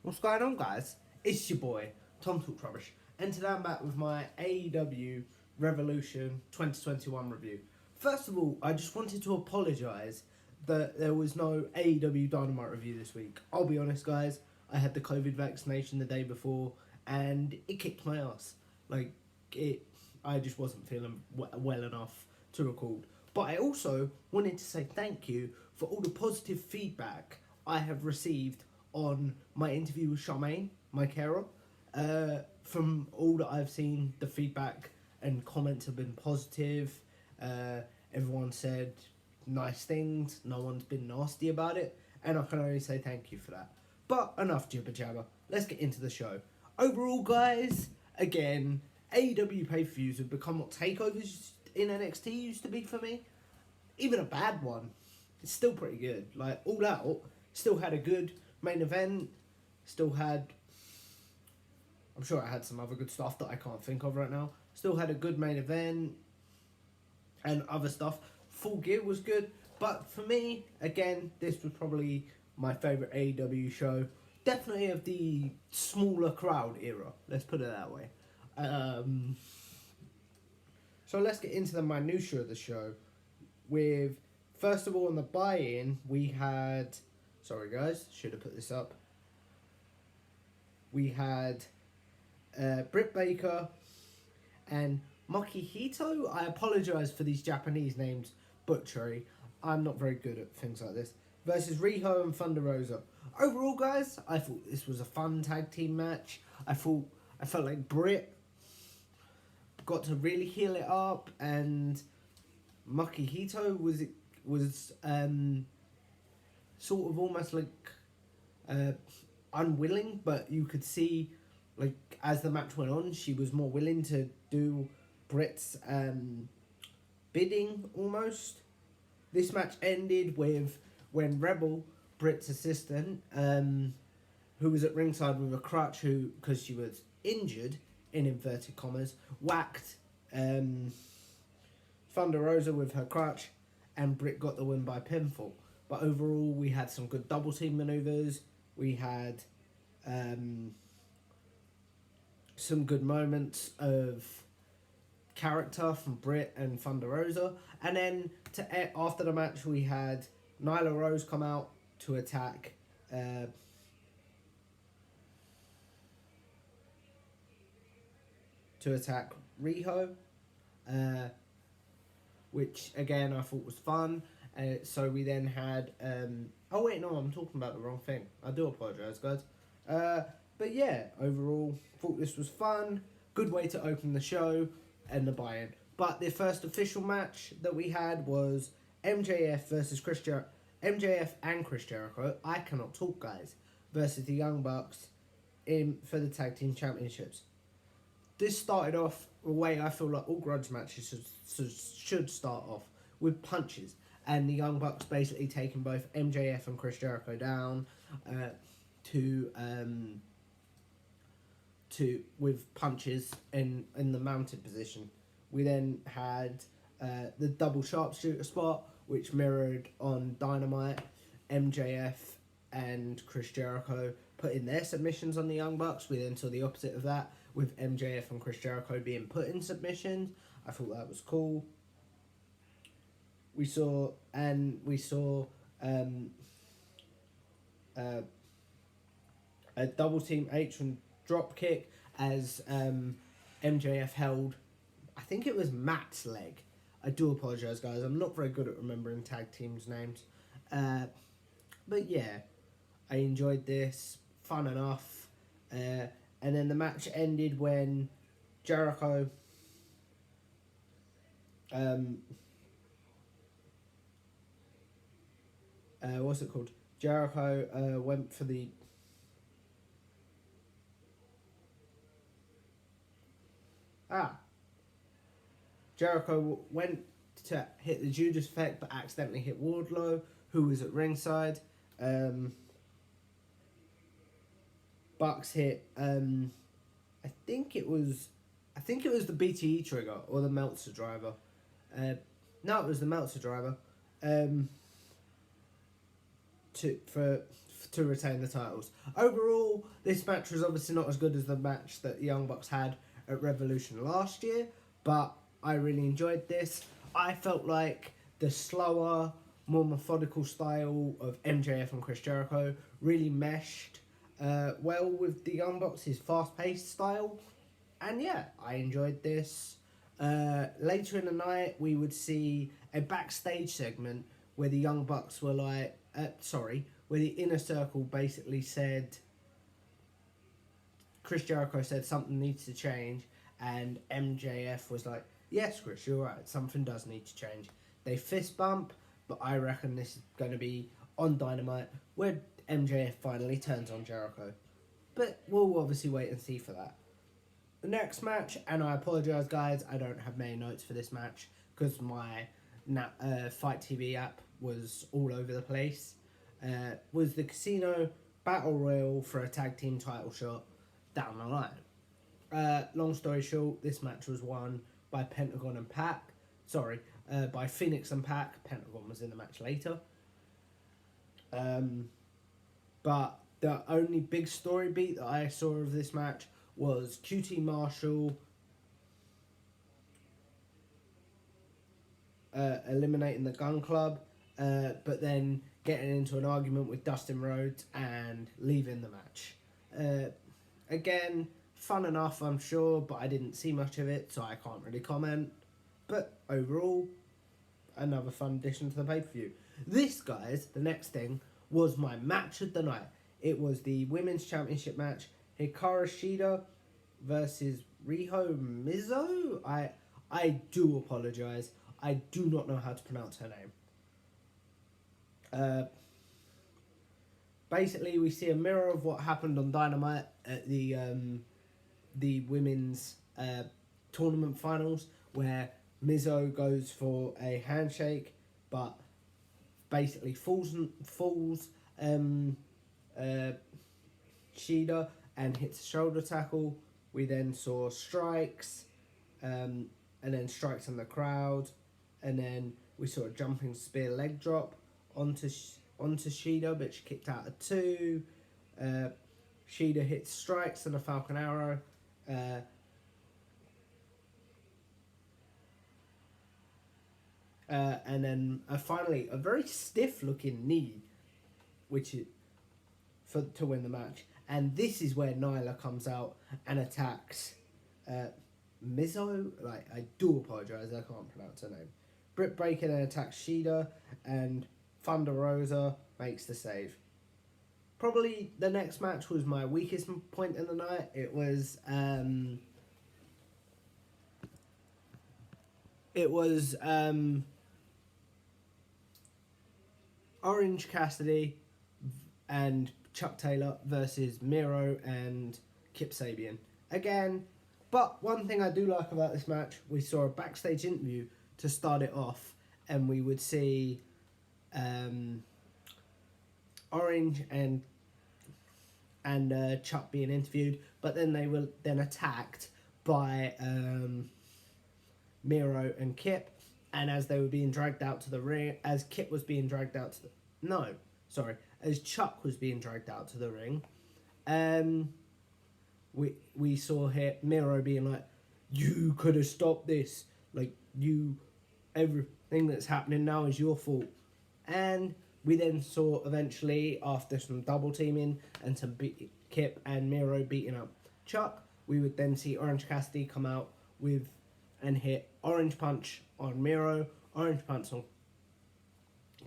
What's going on, guys? It's your boy, Tom Talk Rubbish, and today I'm back with my AEW Revolution 2021 review. First of all, I just wanted to apologise that there was no AEW Dynamite review this week. I'll be honest, guys, I had the COVID vaccination the day before, and it kicked my ass. I just wasn't feeling well enough to record. But I also wanted to say thank you for all the positive feedback I have received on my interview with Charmaine, my carer. From all that I've seen, the feedback and comments have been positive. Everyone said nice things. No one's been nasty about it. And I can only say thank you for that. But enough jibber jabber. Let's get into the show. Overall, guys, again, AEW pay-per-views have become what takeovers in NXT used to be for me. Even a bad one, it's still pretty good. Like, All Out still had a good main event, still had, I'm sure it had some other good stuff that I can't think of right now, still had a good main event and other stuff. Full Gear was good, but for me, again, this was probably my favourite AEW show. Definitely of the smaller crowd era, let's put it that way. So let's get into the minutiae of the show. With, first of all, on the buy-in, we had, sorry guys, should have put this up. We had Britt Baker and Makihito. I apologise for these Japanese names, butchery. I'm not very good at things like this. Versus Rijo and Thunder Rosa. Overall, guys, I thought this was a fun tag team match. I felt like Britt got to really heal it up, and Makihito was sort of almost like unwilling, but you could see, like, as the match went on, she was more willing to do Britt's bidding almost. This match ended with when Rebel, Britt's assistant, who was at ringside with a crutch, because she was injured in inverted commas, whacked Thunder Rosa with her crutch, and Britt got the win by pinfall. But overall, we had some good double team maneuvers. We had some good moments of character from Britt and Thunder Rosa. And then after the match, we had Nyla Rose come out to attack Rijo, which again I thought was fun. So we then had oh wait, no, I'm talking about the wrong thing. I do apologise, guys. But yeah, overall, thought this was fun. Good way to open the show and the buy-in. But the first official match that we had was MJF versus MJF and Chris Jericho. I cannot talk, guys. Versus the Young Bucks for the tag team championships. This started off the way I feel like all grudge matches should start off, with punches. And the Young Bucks basically taking both MJF and Chris Jericho down with punches in the mounted position. We then had the double sharpshooter spot, which mirrored on Dynamite. MJF and Chris Jericho putting their submissions on the Young Bucks. We then saw the opposite of that, with MJF and Chris Jericho being put in submissions. I thought that was cool. We saw a double team H-and drop kick as MJF held, I think it was Matt's leg. I do apologise, guys. I'm not very good at remembering tag teams' names. But yeah, I enjoyed this. Fun enough. And then the match ended when Jericho what's it called? Jericho went for the Jericho went to hit the Judas effect, but accidentally hit Wardlow, who was at ringside. Bucks hit I think it was the BTE trigger or the Meltzer driver. No, it was the Meltzer driver. For to retain the titles. Overall, this match was obviously not as good as the match that the Young Bucks had at Revolution last year, but I really enjoyed this. I felt like the slower, more methodical style of MJF and Chris Jericho really meshed well with the Young Bucks' fast-paced style. And yeah, I enjoyed this. Later in the night, we would see a backstage segment where the Young Bucks were like, where the Inner Circle basically said, Chris Jericho said something needs to change, and MJF was like, yes, Chris, you're right, something does need to change. They fist bump, but I reckon this is going to be on Dynamite, where MJF finally turns on Jericho. But we'll obviously wait and see for that. The next match, and I apologise guys, I don't have many notes for this match, because my Fight TV app was all over the place, was the Casino Battle Royal for a tag team title shot down the line. Long story short, this match was won by Pentagon and Pac. By Phoenix and Pac. Pentagon was in the match later. But the only big story beat that I saw of this match was QT Marshall eliminating the Gun Club, but then getting into an argument with Dustin Rhodes and leaving the match. Again, fun enough, I'm sure, but I didn't see much of it, so I can't really comment. But overall, another fun addition to the pay-per-view. This, guys, the next thing, was my match of the night. It was the Women's Championship match, Hikara Shida versus Rijo Mizzou. I do apologise. I do not know how to pronounce her name. Basically, we see a mirror of what happened on Dynamite at the women's tournament finals, where Mizzou goes for a handshake, but basically falls Shida and hits a shoulder tackle. We then saw strikes, and then strikes in the crowd, and then we saw a jumping spear leg drop onto Shida, but she kicked out of 2. Shida hits strikes and a Falcon Arrow. And then finally a very stiff looking knee, which is to win the match. And this is where Nyla comes out and attacks Mizzou. I do apologise, I can't pronounce her name. Britt Baker then attacks Shida, and Thunder Rosa makes the save. Probably the next match was my weakest point in the night. It was Orange Cassidy and Chuck Taylor versus Miro and Kip Sabian. Again, but one thing I do like about this match, we saw a backstage interview to start it off, and we would see Orange and Chuck being interviewed, but then they were then attacked by Miro and Kip, and as they were being dragged out to the ring, as Chuck was being dragged out to the ring, we saw here Miro being like, you could have stopped this, everything that's happening now is your fault. And we then saw eventually, after some double teaming and some Kip and Miro beating up Chuck, we would then see Orange Cassidy come out and hit Orange Punch on Miro, Orange Punch on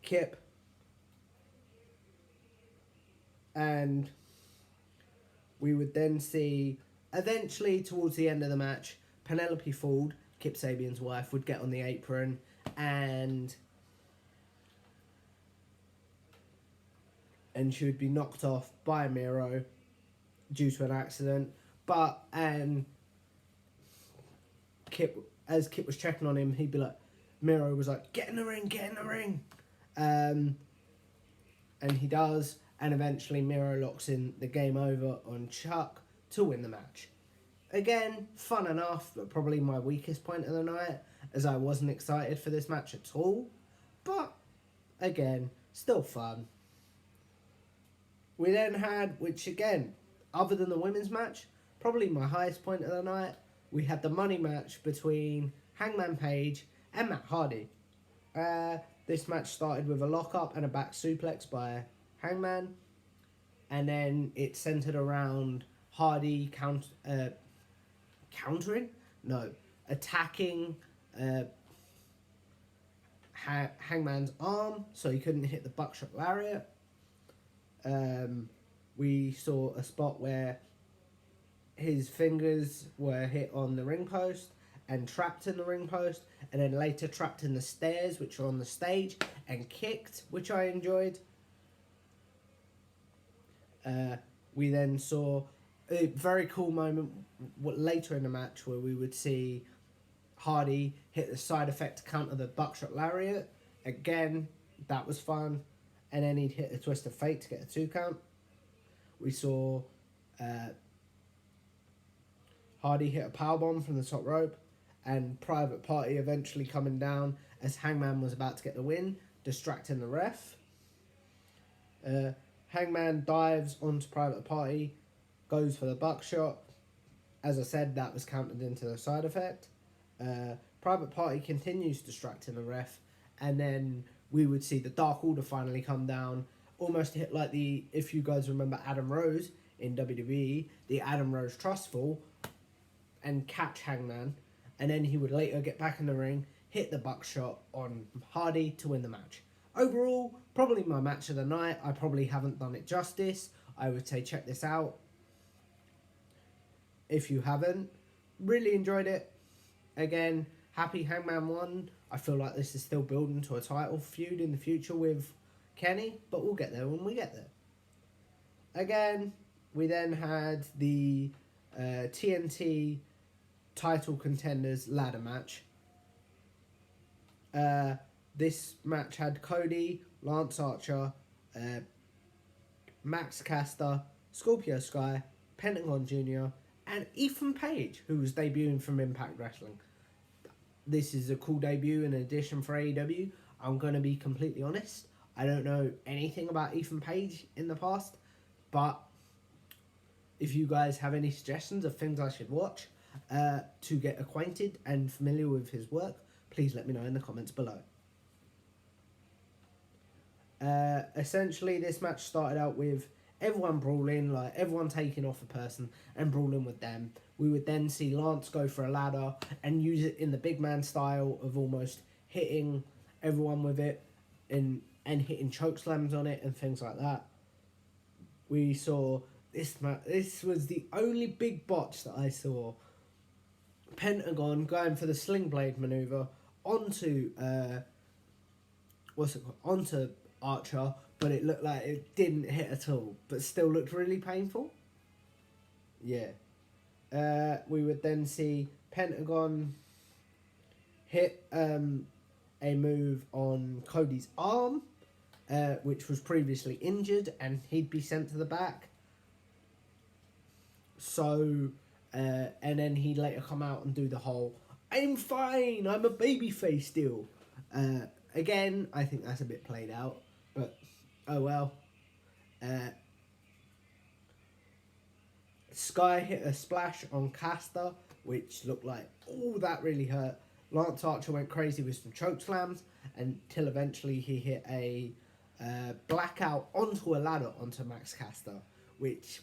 Kip, and we would then see, eventually towards the end of the match, Penelope Ford, Kip Sabian's wife, would get on the apron and she would be knocked off by Miro due to an accident. But Kip was checking on him, he'd be like, Miro was like, get in the ring. And he does, and eventually Miro locks in the game over on Chuck to win the match. Again, fun enough, but probably my weakest point of the night, as I wasn't excited for this match at all. But, again, still fun. We then had, which again, other than the women's match, probably my highest point of the night, we had the money match between Hangman Page and Matt Hardy. This match started with a lock-up and a back suplex by Hangman, and then it centered around Hardy attacking Hangman's arm so he couldn't hit the buckshot lariat. We saw a spot where his fingers were hit on the ring post and trapped in the ring post, and then later trapped in the stairs, which are on the stage, and kicked, which I enjoyed. We then saw a very cool moment later in the match where we would see Hardy hit the side effect to counter the buckshot lariat. Again, that was fun. And then he'd hit a twist of fate to get a 2 count. We saw Hardy hit a powerbomb from the top rope, and Private Party eventually coming down as Hangman was about to get the win, distracting the ref. Hangman dives onto Private Party, goes for the buckshot. As I said, that was counted into the side effect. Private Party continues distracting the ref, and then we would see the Dark Order finally come down, almost hit like if you guys remember Adam Rose in WWE, the Adam Rose Trust Fall, and catch Hangman, and then he would later get back in the ring, hit the buckshot on Hardy to win the match. Overall, probably my match of the night. I probably haven't done it justice. I would say check this out if you haven't. Really enjoyed it. Again, happy Hangman won. I feel like this is still building to a title feud in the future with Kenny, but we'll get there when we get there. Again, we then had the TNT title contenders ladder match. This match had Cody, Lance Archer, Max Caster, Scorpio Sky, Pentagon Jr., and Ethan Page, who was debuting from Impact Wrestling. This is a cool debut and addition for AEW. I'm going to be completely honest. I don't know anything about Ethan Page in the past, but if you guys have any suggestions of things I should watch to get acquainted and familiar with his work, please let me know in the comments below. Essentially, this match started out with everyone brawling, like everyone taking off a person and brawling with them. We would then see Lance go for a ladder and use it in the big man style of almost hitting everyone with it and hitting choke slams on it and things like that. We saw this match. This was the only big botch that I saw. Pentagon going for the sling blade maneuver onto onto Archer, but it looked like it didn't hit at all, but still looked really painful. Yeah. We would then see Pentagon hit a move on Cody's arm, which was previously injured, and he'd be sent to the back. So, and then he'd later come out and do the whole, "I'm fine, I'm a babyface still." Again, I think that's a bit played out, but oh well. Sky hit a splash on Caster, which looked like, oh, that really hurt. Lance Archer went crazy with some choke slams until eventually he hit a blackout onto a ladder onto Max Caster, which,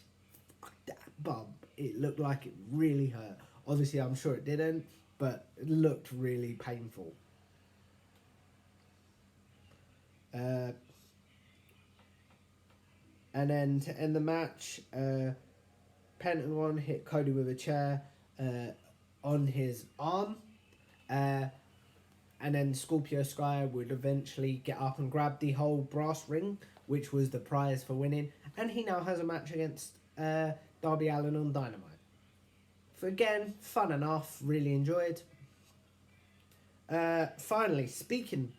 that bump, it looked like it really hurt. Obviously, I'm sure it didn't, but it looked really painful. And then to end the match, Pentagon hit Cody with a chair on his arm. And then Scorpio Sky would eventually get up and grab the whole brass ring, which was the prize for winning. And he now has a match against Darby Allin on Dynamite. So again, fun enough, really enjoyed. Finally, speaking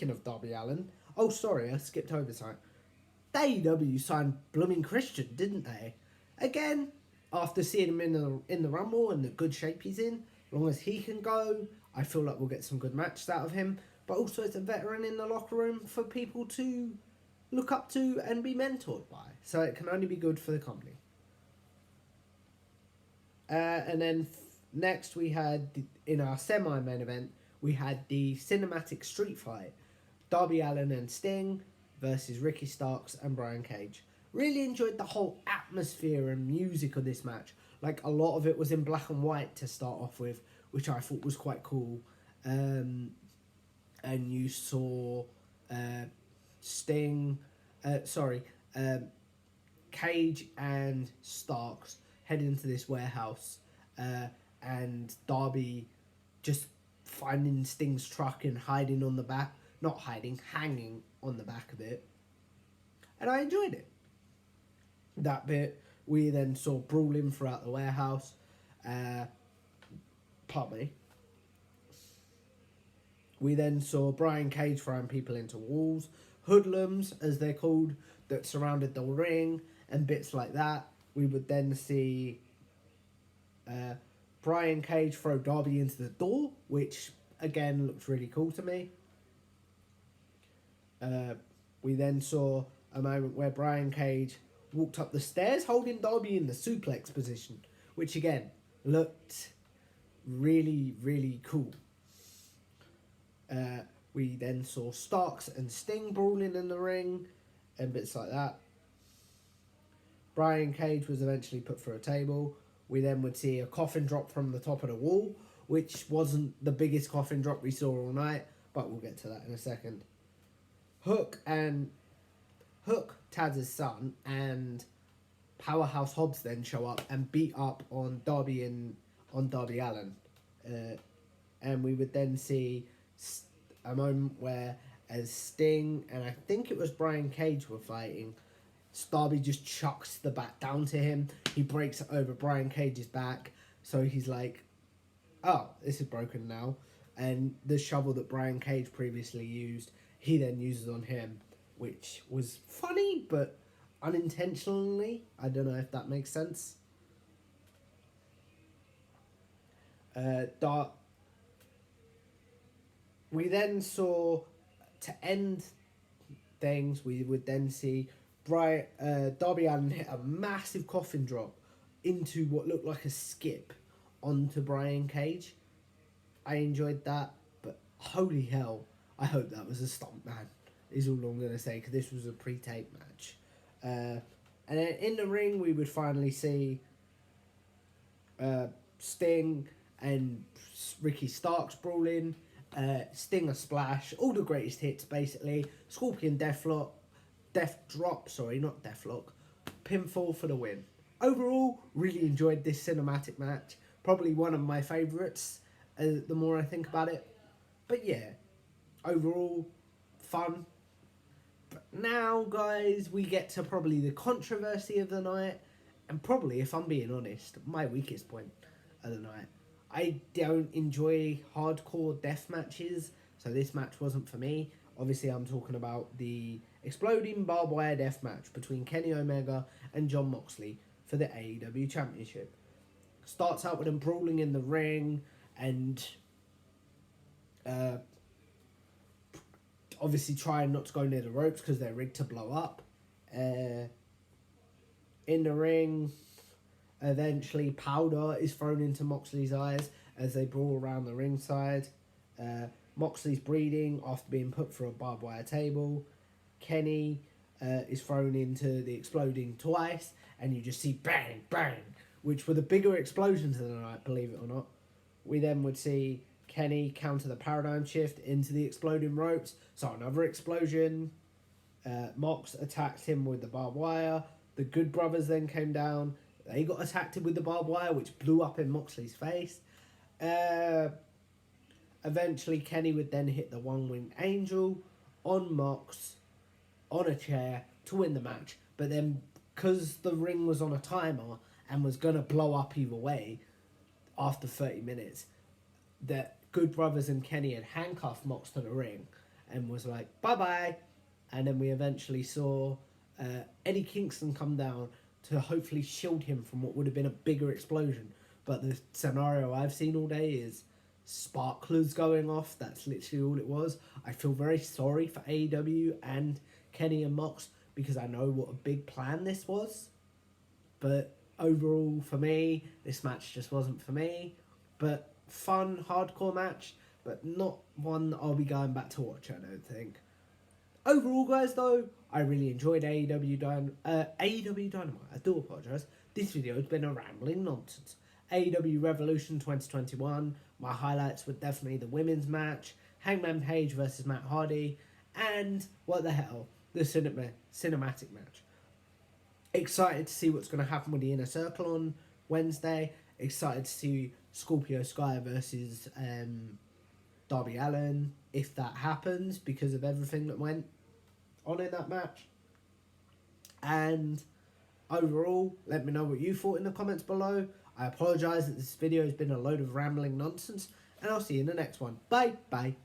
of Darby Allin, oh sorry, I skipped over something. AEW signed blooming Christian, didn't they? Again, after seeing him in the Rumble and the good shape he's in, as long as he can go, I feel like we'll get some good matches out of him. But also, it's a veteran in the locker room for people to look up to and be mentored by. So it can only be good for the company. And then next we had, in our semi-main event, we had the cinematic street fight. Darby Allin and Sting versus Ricky Starks and Brian Cage. Really enjoyed the whole atmosphere and music of this match. Like, a lot of it was in black and white to start off with, which I thought was quite cool. And you saw Cage and Starks head into this warehouse, and Darby just finding Sting's truck and hanging on the back of it. And I enjoyed it. That bit, we then saw brawling throughout the warehouse. Pardon me. We then saw Brian Cage throwing people into walls, hoodlums, as they're called, that surrounded the ring, and bits like that. We would then see Brian Cage throw Darby into the door, which, again, looked really cool to me. We then saw a moment where Brian Cage walked up the stairs holding Darby in the suplex position, which, again, looked really, really cool. We then saw Starks and Sting brawling in the ring and bits like that. Brian Cage was eventually put through a table. We then would see a coffin drop from the top of the wall, which wasn't the biggest coffin drop we saw all night, but we'll get to that in a second. Hook, Taz's son, and Powerhouse Hobbs then show up and beat up on Darby Allin. And we would then see a moment where, as Sting and I think it was Brian Cage were fighting, Darby just chucks the bat down to him. He breaks it over Brian Cage's back, so he's like, oh, this is broken now. And the shovel that Brian Cage previously used, he then uses on him, which was funny, but unintentionally. I don't know if that makes sense. We then saw, to end things, we would then see Darby Allin hit a massive coffin drop into what looked like a skip onto Brian Cage. I enjoyed that, but holy hell, I hope that was a stunt man, is all I'm going to say, because this was a pre-tape match. And then in the ring, we would finally see Sting and Ricky Starks brawling. Sting a splash, all the greatest hits basically. Scorpion Deathlock, pinfall for the win. Overall, really enjoyed this cinematic match. Probably one of my favourites, the more I think about it. But yeah, overall, fun. But now, guys, we get to probably the controversy of the night, and probably, if I'm being honest, my weakest point of the night. I don't enjoy hardcore death matches, so this match wasn't for me. Obviously, I'm talking about the exploding barbed wire death match between Kenny Omega and Jon Moxley for the AEW Championship. Starts out with them brawling in the ring, and obviously trying not to go near the ropes because they're rigged to blow up. In the ring, eventually powder is thrown into Moxley's eyes as they brawl around the ringside. Moxley's bleeding after being put through a barbed wire table. Kenny is thrown into the exploding twice, and you just see bang, bang, which were the bigger explosions of the night, believe it or not. We then would see Kenny counter the paradigm shift into the exploding ropes, so another explosion. Mox attacked him with the barbed wire. The Good Brothers then came down. They got attacked with the barbed wire, which blew up in Moxley's face. Eventually, Kenny would then hit the one-winged angel on Mox, on a chair, to win the match. But then, because the ring was on a timer and was going to blow up either way after 30 minutes, the Good Brothers and Kenny had handcuffed Mox to the ring and was like, bye-bye. And then we eventually saw Eddie Kingston come down to hopefully shield him from what would have been a bigger explosion. But the scenario I've seen all day is sparklers going off. That's literally all it was. I feel very sorry for AEW and Kenny and Mox because I know what a big plan this was. But overall, for me, this match just wasn't for me. But fun, hardcore match, but not one that I'll be going back to watch, I don't think. Overall, guys, though, I really enjoyed AEW Dynamite. I do apologise. This video has been a rambling nonsense. AEW Revolution 2021. My highlights were definitely the women's match, Hangman Page versus Matt Hardy, and what the hell, the cinematic match. Excited to see what's going to happen with the Inner Circle on Wednesday. Excited to see Scorpio Sky versus Darby Allin, if that happens, because of everything that went on in that match. And overall, let me know what you thought in the comments below. I apologise that this video has been a load of rambling nonsense, and I'll see you in the next one. Bye, bye.